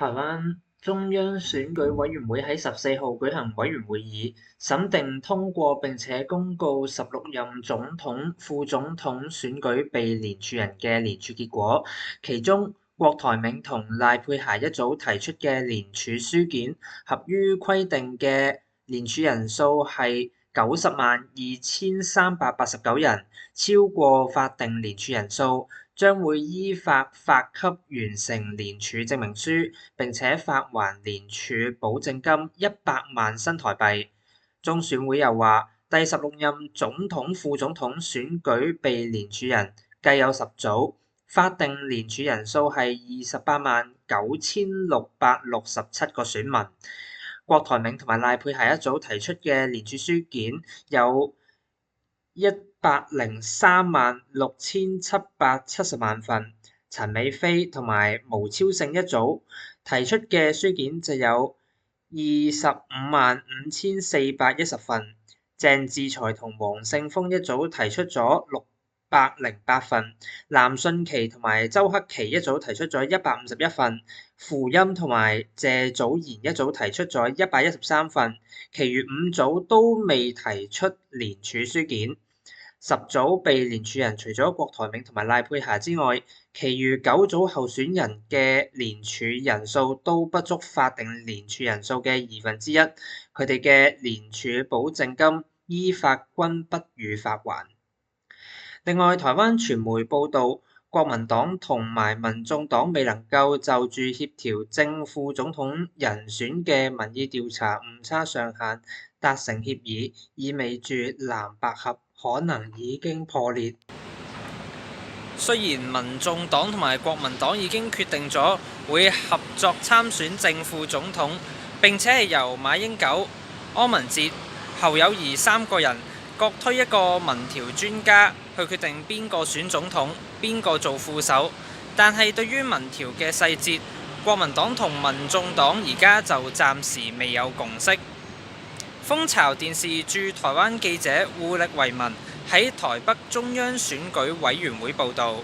台灣中央選舉委員會喺14號舉行委員會議，審定通過並且公告16任總統、副總統選舉被連署人嘅連署結果。其中，郭台銘同賴佩霞一組提出嘅連署書件，合於規定嘅連署人數係902389人，超過法定連署人數，將會依法發給完成連署證明書，並且發還連署保證金100萬新台幣。中選會又話，第16任總統、副總統選舉被連署人計有10組，法定連署人數係289667個選民。郭台銘同埋賴佩霞一組提出嘅連署書件有1036770萬份，陳美菲同埋毛超勝一組提出嘅書件就有2555410份，鄭志才同黃勝峰一組提出咗608份，藍信琪同埋周克奇一組提出咗151份，傅欽同埋謝祖賢一組提出咗113份，其餘5組都未提出連署書件。10組被連署人除咗郭台銘同埋賴佩霞之外，其餘9組候選人嘅連署人數都不足法定連署人數嘅1/2，佢哋嘅連署保證金依法均不予發還。另外，台灣傳媒報導，國民黨同埋民眾黨未能夠就住協調正副總統人選嘅民意調查誤差上限達成協議，意味住藍白合可能已經破裂。雖然民眾黨同埋國民黨已經決定咗會合作參選正副總統，並且係由馬英九、柯文哲、侯友宜3個人各推一個民調專家去決定邊個選總統、邊個做副手，但係對於民調嘅細節，國民黨同民眾黨而家就暫時未有共識。風巢電視駐台灣記者戶力維文喺台北中央選舉委員會報導。